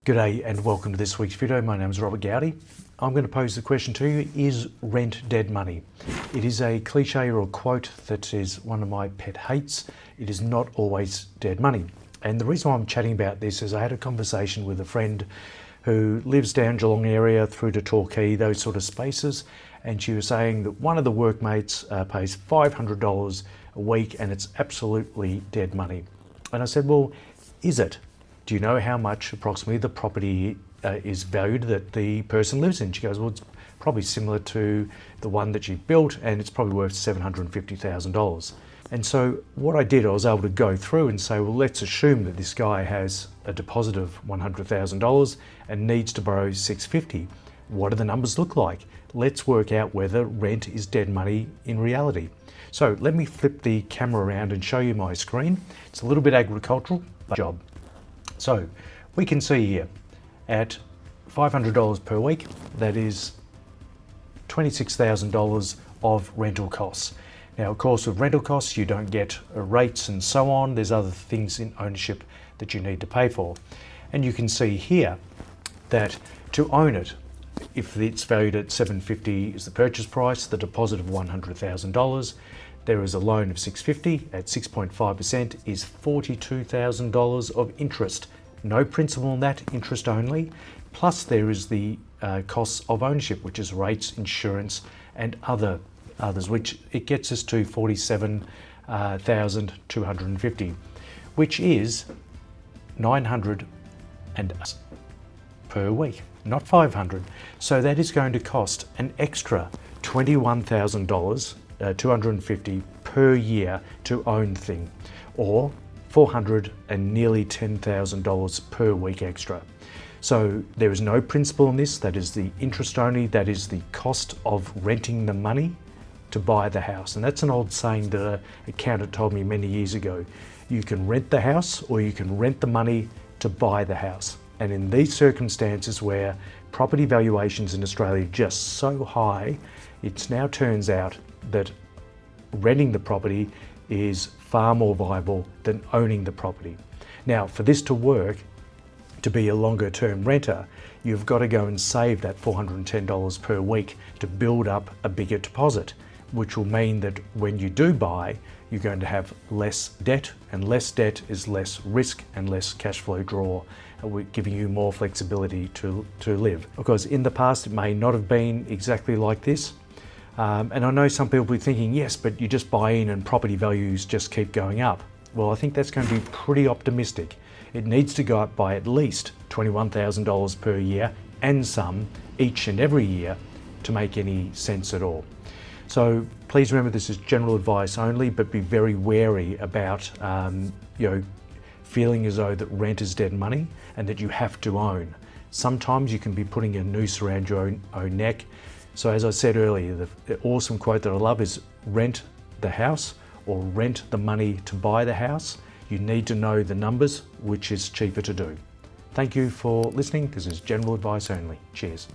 G'day and welcome to this week's video. My name is Robert Gowdy. I'm going to pose the question to you, is rent dead money? It is a cliche or a quote that is one of my pet hates. It is not always dead money. And the reason why I'm chatting about this is I had a conversation with a friend who lives down Geelong area through to Torquay, those sort of spaces. And she was saying that one of the workmates pays $500 a week and it's absolutely dead money. And I said, well, is it? Do you know how much approximately the property is valued that the person lives in? She goes, well, it's probably similar to the one that you built and it's probably worth $750,000. And so what I did, I was able to go through and say, well, let's assume that this guy has a deposit of $100,000 and needs to borrow $650,000. What do the numbers look like? Let's work out whether rent is dead money in reality. So let me flip the camera around and show you my screen. It's a little bit agricultural, but job. So we can see here at $500 per week, that is $26,000 of rental costs. Now, of course, with rental costs, you don't get rates and so on. There's other things in ownership that you need to pay for. And you can see here that to own it, if it's valued at $750,000 is the purchase price, the deposit of $100,000, there is a loan of $650,000 at 6.5% is $42,000 of interest. No principal on that, interest only. Plus there is the costs of ownership, which is rates, insurance, and others, which it gets us to $47,250, which is $900 per week, not $500. So that is going to cost an extra $21,000, $250 per year to own the thing, or $400 and nearly $10,000 per week extra. So there is no principal in this. That is the interest only. That is the cost of renting the money to buy the house. And that's an old saying that an accountant told me many years ago. You can rent the house or you can rent the money to buy the house. And in these circumstances where property valuations in Australia are just so high, it now turns out that renting the property is far more viable than owning the property. Now, for this to work, to be a longer term renter, you've got to go and save that $410 per week to build up a bigger deposit, which will mean that when you do buy, you're going to have less debt, and less debt is less risk and less cash flow draw, giving you more flexibility to live. Of course, in the past, it may not have been exactly like this. And I know some people will be thinking, yes, but you just buy in and property values just keep going up. Well, I think that's going to be pretty optimistic. It needs to go up by at least $21,000 per year and some each and every year to make any sense at all. So please remember, this is general advice only, but be very wary about feeling as though that rent is dead money and that you have to own. Sometimes you can be putting a noose around your own neck. So as I said earlier, the awesome quote that I love is rent the house or rent the money to buy the house. You need to know the numbers, which is cheaper to do. Thank you for listening. This is general advice only. Cheers.